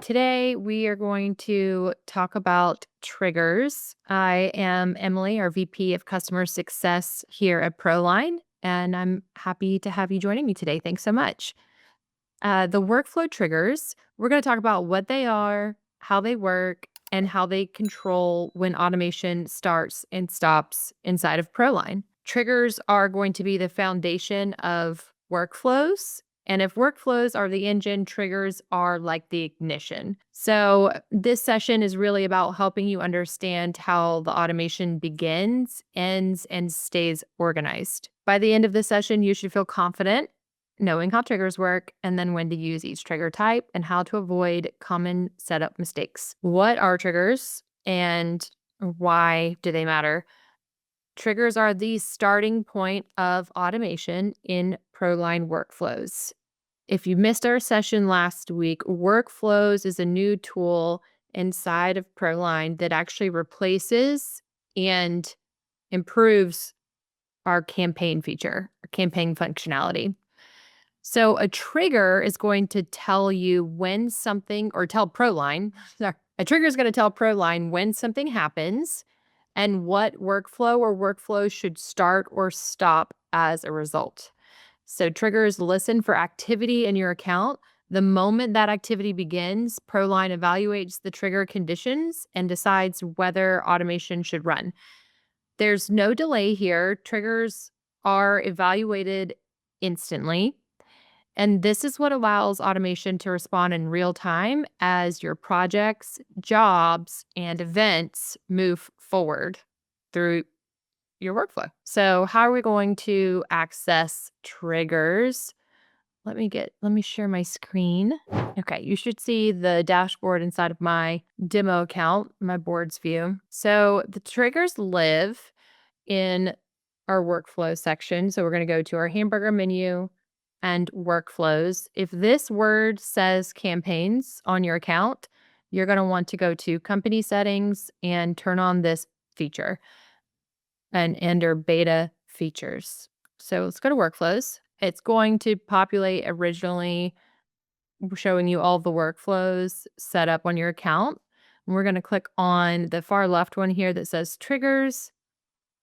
Today, we are going to talk about triggers. I am Emily, our VP of Customer Success here at ProLine, and I'm happy to have you joining me today. Thanks so much. The workflow triggers, we're going to talk about what they are, how they work, and how they control when automation starts and stops inside of ProLine. Triggers are going to be the foundation of workflows. And if workflows are the engine, triggers are like the ignition. So, this session is really about helping you understand how the automation begins, ends, and stays organized. By the end of the session, you should feel confident knowing how triggers work and then when to use each trigger type and how to avoid common setup mistakes. What are triggers and why do they matter? Triggers are the starting point of automation in ProLine workflows. If you missed our session last week, Workflows is a new tool inside of ProLine that actually replaces and improves our campaign feature, our campaign functionality. So a trigger is going to tell you when something, or tell ProLine, sorry, a trigger is going to tell ProLine when something happens and what workflow or workflows should start or stop as a result. So triggers listen for activity in your account. The moment that activity begins, ProLine evaluates the trigger conditions and decides whether automation should run. There's no delay here. Triggers are evaluated instantly. And this is what allows automation to respond in real time as your projects, jobs, and events move forward through your workflow. So, how are we going to access triggers? Let me share my screen. Okay, you should see the dashboard inside of my demo account, my boards view. So, the triggers live in our workflow section. So, we're going to go to our hamburger menu and workflows. If this word says campaigns on your account, you're going to want to go to company settings and turn on this feature and enter beta features. So let's go to workflows. It's going to populate originally showing you all the workflows set up on your account. And we're going to click on the far left one here that says triggers.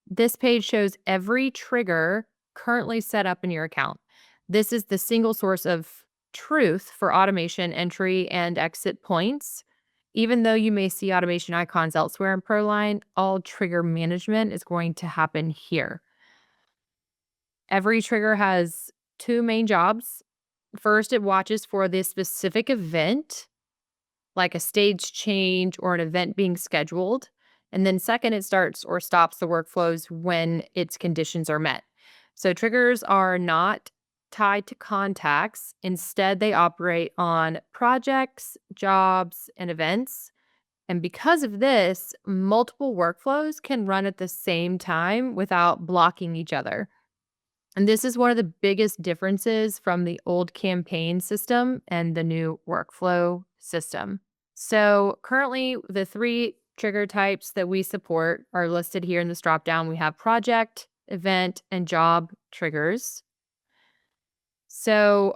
This page shows every trigger currently set up in your account. This is the single source of truth for automation entry and exit points. Even though you may see automation icons elsewhere in ProLine, all trigger management is going to happen here. Every trigger has two main jobs. First, it watches for the specific event, like a stage change or an event being scheduled. And then second, it starts or stops the workflows when its conditions are met. So triggers are not tied to contacts. Instead, they operate on projects, jobs, and events. And because of this, multiple workflows can run at the same time without blocking each other. And this is one of the biggest differences from the old campaign system and the new workflow system. So currently, the three trigger types that we support are listed here in this dropdown. We have project, event, and job triggers. So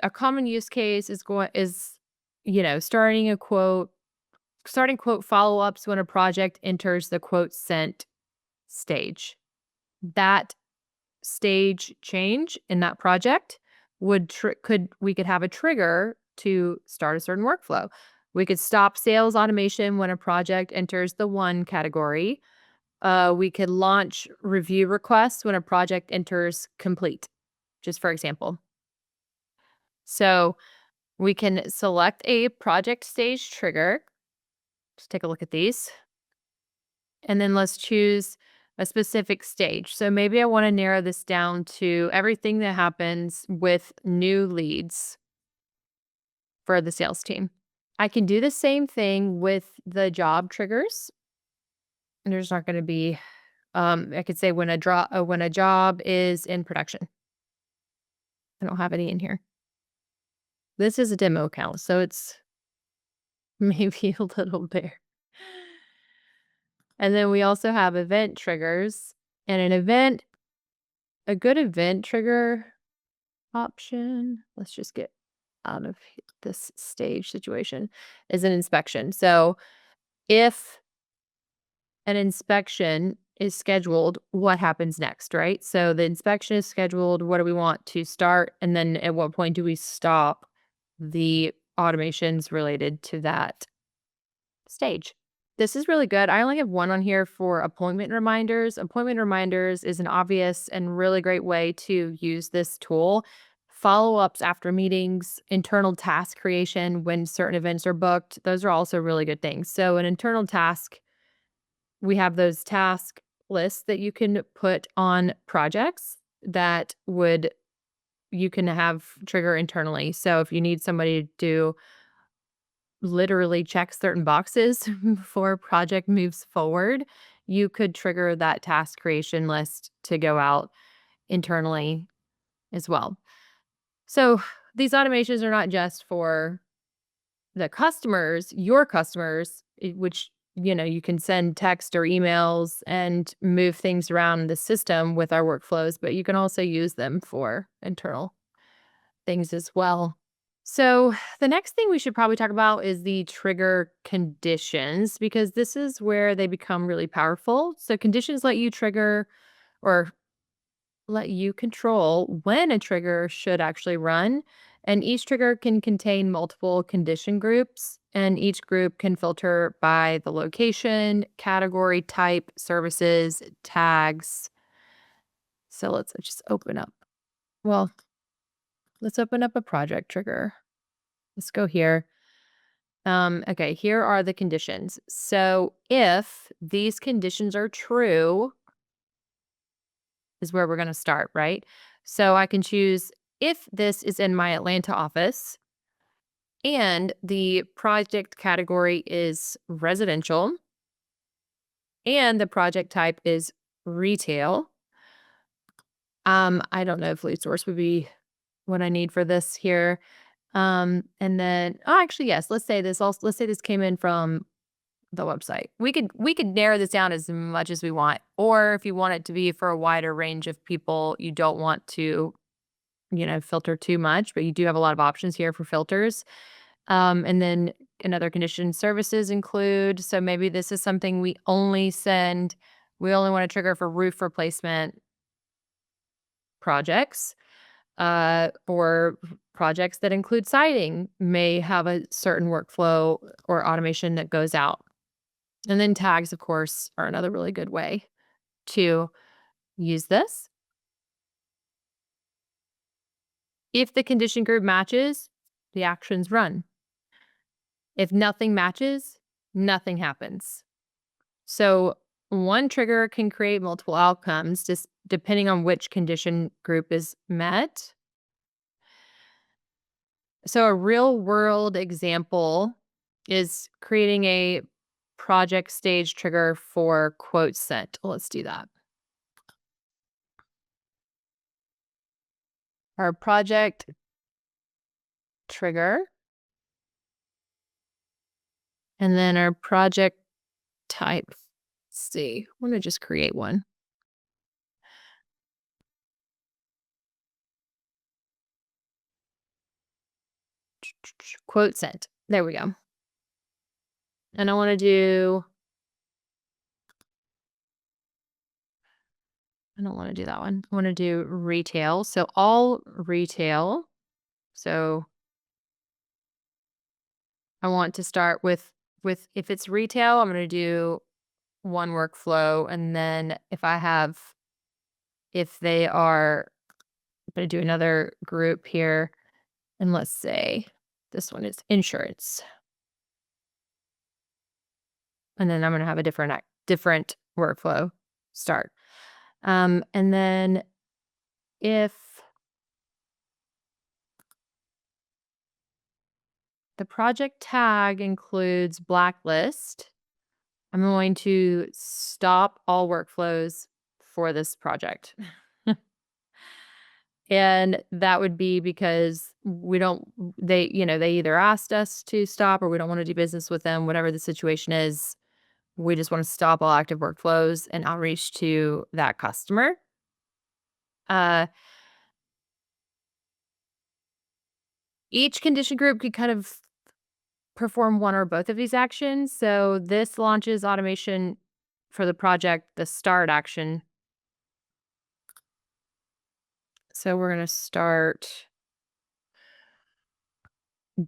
a common use case is starting quote follow-ups when a project enters the quote sent stage. That stage change in that project we could have a trigger to start a certain workflow. We could stop sales automation when a project enters the one category. We could launch review requests when a project enters complete, just for example. So we can select a project stage trigger. Let's take a look at these. And then let's choose a specific stage. So maybe I want to narrow this down to everything that happens with new leads for the sales team. I can do the same thing with the job triggers. And there's not going to be, I could say when a job is in production. I don't have any in here. This is a demo account, so it's maybe a little bare. And then we also have event triggers. And a good event trigger option, let's just get out of this stage situation, is an inspection. So if an inspection is scheduled, what happens next, right? So the inspection is scheduled. What do we want to start? And then at what point do we stop the automations related to that stage? This is really good. I only have one on here for appointment reminders. Appointment reminders is an obvious and really great way to use this tool. Follow ups after meetings, internal task creation when certain events are booked. Those are also really good things. So, an internal task, we have those task lists that you can put on projects that would you can have trigger internally. So, if you need somebody to do literally check certain boxes before a project moves forward, you could trigger that task creation list to go out internally as well. So these automations are not just for the customers, your customers, which you can send text or emails and move things around the system with our workflows, but you can also use them for internal things as well. So, the next thing we should probably talk about is the trigger conditions because this is where they become really powerful. So, conditions let you trigger or let you control when a trigger should actually run. And each trigger can contain multiple condition groups, and each group can filter by the location, category, type, services, tags. So, let's just open up. Well, let's open up a project trigger. Let's go here. Okay, here are the conditions. So if these conditions are true, is where we're going to start, right? So I can choose if this is in my Atlanta office and the project category is residential and the project type is retail. I don't know if lead source would be what I need for this here. And then, oh, actually, yes. Let's say this came in from the website. We could narrow this down as much as we want, or if you want it to be for a wider range of people, you don't want to, filter too much, but you do have a lot of options here for filters. And then another condition services include. So maybe this is something we only want to trigger for roof replacement projects, or projects that include siding may have a certain workflow or automation that goes out. And then tags, of course, are another really good way to use this. If the condition group matches, the actions run. If nothing matches, nothing happens. So one trigger can create multiple outcomes just depending on which condition group is met. So a real world example is creating a project stage trigger for quote sent. Let's do that. Our project trigger, and then our project type. Let's see. I'm going to just create one. Quote sent. There we go. And I want to do, I don't want to do that one. I want to do retail. So all retail. So I want to start with if it's retail, I'm going to do one workflow. And then if they are, I'm going to do another group here. And let's say this one is insurance. And then I'm going to have a different workflow start. And then if the project tag includes blacklist, I'm going to stop all workflows for this project. And that would be because they either asked us to stop or we don't want to do business with them, whatever the situation is. We just want to stop all active workflows and outreach to that customer. Uh, Each condition group could kind of perform one or both of these actions. So this launches automation for the project, the start action. So we're going to start.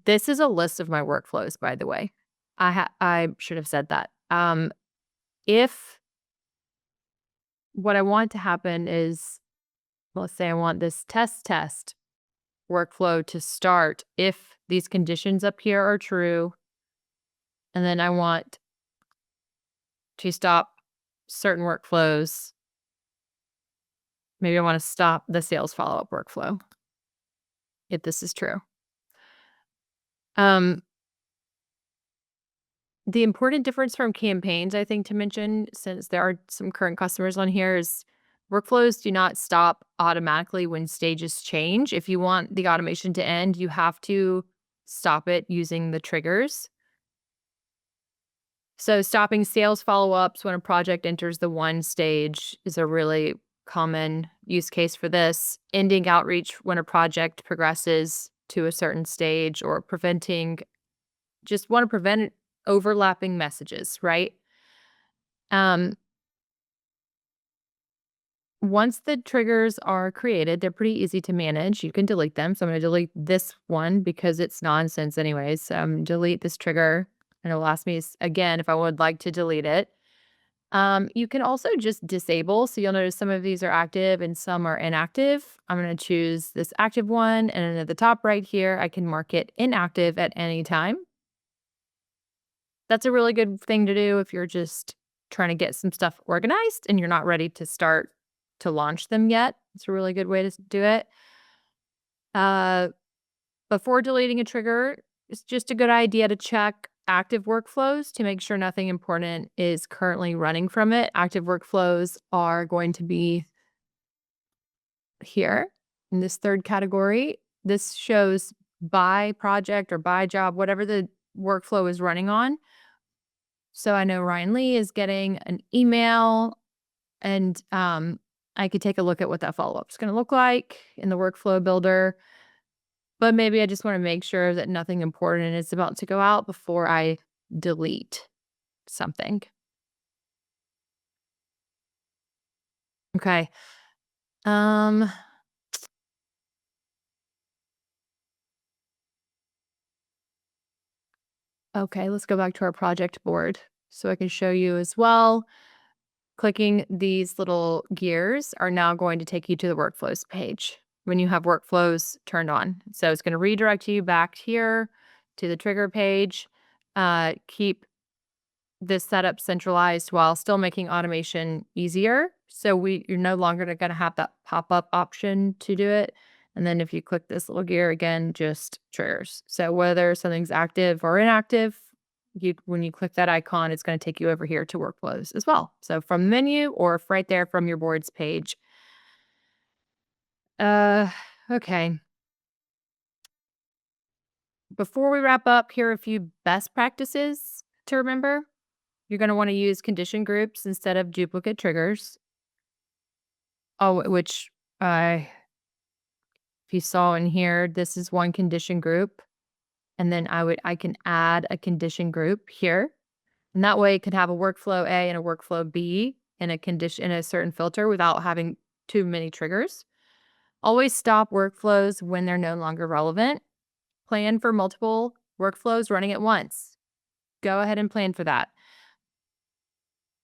This is a list of my workflows, by the way. I should have said that. If what I want to happen is, let's say I want this test workflow to start if these conditions up here are true, and then I want to stop certain workflows. Maybe I want to stop the sales follow-up workflow if this is true. Um, the important difference from campaigns, I think, to mention, since there are some current customers on here, is workflows do not stop automatically when stages change. If you want the automation to end, you have to stop it using the triggers. So stopping sales follow-ups when a project enters the one stage is a really common use case for this. Ending outreach when a project progresses to a certain stage, or just want to prevent overlapping messages, right? Um, Once the triggers are created, they're pretty easy to manage. You can delete them. So I'm going to delete this one because it's nonsense anyways. Delete this trigger, and it'll ask me again if I would like to delete it. You can also just disable. So you'll notice some of these are active and some are inactive. I'm going to choose this active one. And then at the top right here, I can mark it inactive at any time. That's a really good thing to do if you're just trying to get some stuff organized and you're not ready to start to launch them yet. It's a really good way to do it. Uh, Before deleting a trigger, it's just a good idea to check active workflows to make sure nothing important is currently running from it. Active workflows are going to be here in this third category. This shows by project or by job, whatever the workflow is running on. So I know Ryan Lee is getting an email, and I could take a look at what that follow-up is going to look like in the workflow builder. But maybe I just want to make sure that nothing important is about to go out before I delete something. Okay. Um, okay, let's go back to our project board so I can show you as well. Clicking these little gears are now going to take you to the workflows page when you have workflows turned on. So it's going to redirect you back here to the trigger page. Keep this setup centralized while still making automation easier. So you're no longer going to have that pop-up option to do it. And then if you click this little gear again, just triggers. So whether something's active or inactive, when you click that icon, it's going to take you over here to workflows as well. So from the menu or right there from your boards page. Uh, okay. Before we wrap up, here are a few best practices to remember. You're going to want to use condition groups instead of duplicate triggers. Oh, which if you saw in here, this is one condition group. And then I can add a condition group here. And that way it could have a workflow A and a workflow B in a certain filter without having too many triggers. Always stop workflows when they're no longer relevant. Plan for multiple workflows running at once. Go ahead and plan for that.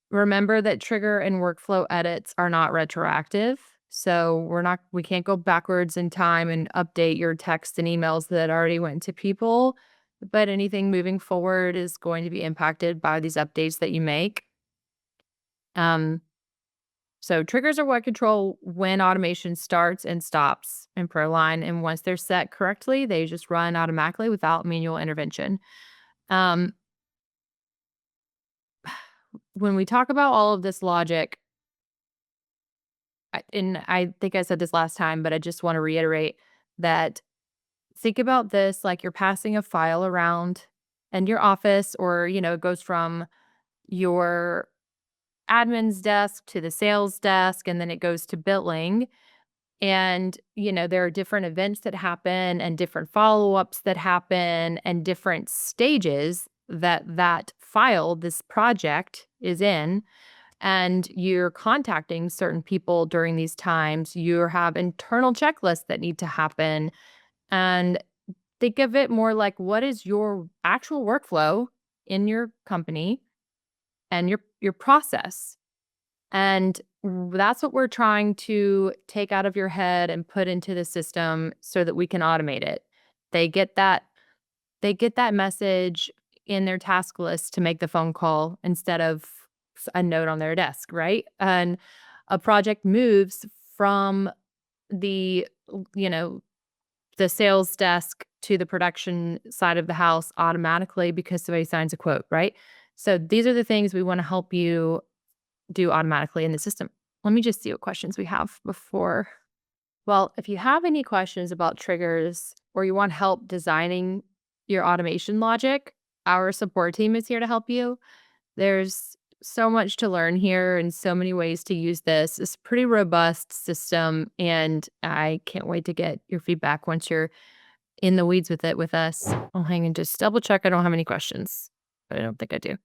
Remember that trigger and workflow edits are not retroactive. So we can't go backwards in time and update your text and emails that already went to people. But anything moving forward is going to be impacted by these updates that you make. So triggers are what control when automation starts and stops in ProLine. And once they're set correctly, they just run automatically without manual intervention. When we talk about all of this logic, and I think I said this last time, but I just want to reiterate that think about this like you're passing a file around in your office, or, it goes from your admin's desk to the sales desk, and then it goes to billing. And, there are different events that happen and different follow-ups that happen and different stages that file, this project is in, and you're contacting certain people during these times. You have internal checklists that need to happen, and think of it more like what is your actual workflow in your company and your process. And that's what we're trying to take out of your head and put into the system so that we can automate it. They get that they get that message in their task list to make the phone call instead of a note on their desk, right? And a project moves from the you know, the sales desk to the production side of the house automatically because somebody signs a quote, right? So these are the things we want to help you do automatically in the system. Let me just see what questions we have before. Well, if you have any questions about triggers or you want help designing your automation logic, our support team is here to help you. There's so much to learn here and so many ways to use this. It's a pretty robust system, and I can't wait to get your feedback once you're in the weeds with it with us. I'll hang and just double check I don't have any questions, but I don't think I do.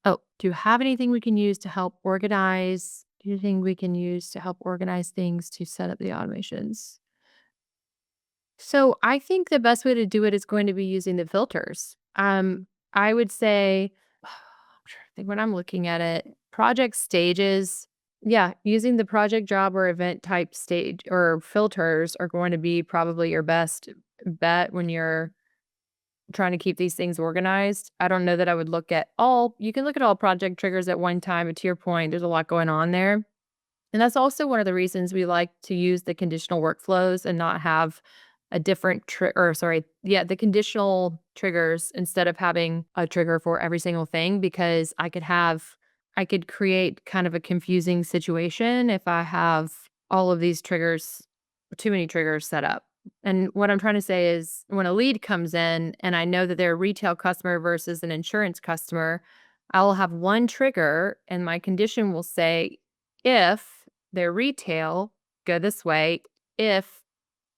Oh, do you have anything we can use to help organize? Do you think we can use to help organize things to set up the automations? So I think the best way to do it is going to be using the filters. I would say, I'm trying to think when I'm looking at it, project stages. Yeah, using the project job or event type stage or filters are going to be probably your best bet when you're trying to keep these things organized. I don't know that I would look at all, you can look at all project triggers at one time, but to your point, there's a lot going on there. And that's also one of the reasons we like to use the conditional workflows and not have a different the conditional triggers instead of having a trigger for every single thing because I could create kind of a confusing situation if I have all of these triggers, too many triggers set up. And what I'm trying to say is when a lead comes in and I know that they're a retail customer versus an insurance customer, I will have one trigger and my condition will say, if they're retail, go this way. If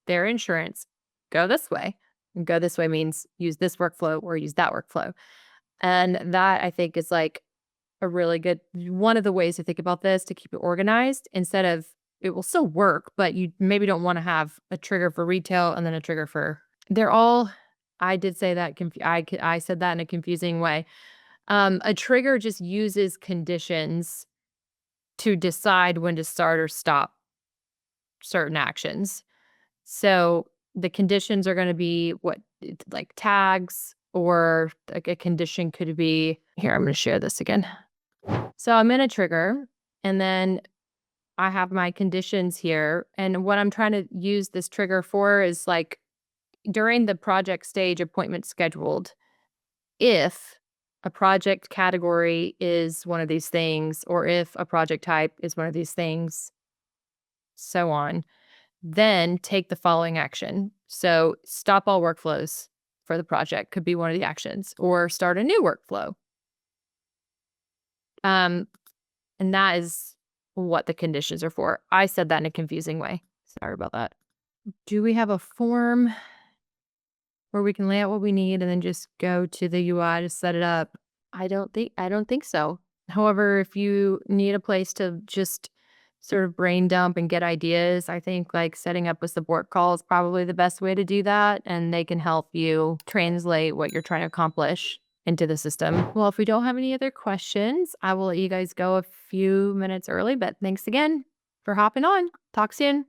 they're insurance, go this way. And go this way means use this workflow or use that workflow. And that I think is like a really good one of the ways to think about this to keep it organized instead of it will still work, but you maybe don't want to have a trigger for retail and then a trigger for they're all I did say that I said that in a confusing way. A trigger just uses conditions to decide when to start or stop certain actions. So the conditions are going to be like tags or like a condition could be here, I'm going to share this again. So I'm in a trigger and then I have my conditions here. And what I'm trying to use this trigger for is like during the project stage appointment scheduled, if a project category is one of these things, or if a project type is one of these things, so on, then take the following action. So stop all workflows for the project could be one of the actions, or start a new workflow. Um, and that is what the conditions are for. I said that in a confusing way. Sorry about that. Do we have a form where we can lay out what we need and then just go to the UI to set it up? I don't think so. However, if you need a place to just sort of brain dump and get ideas, I think like setting up a support call is probably the best way to do that. And they can help you translate what you're trying to accomplish into the system. Well, if we don't have any other questions, I will let you guys go a few minutes early, but thanks again for hopping on. Talk soon.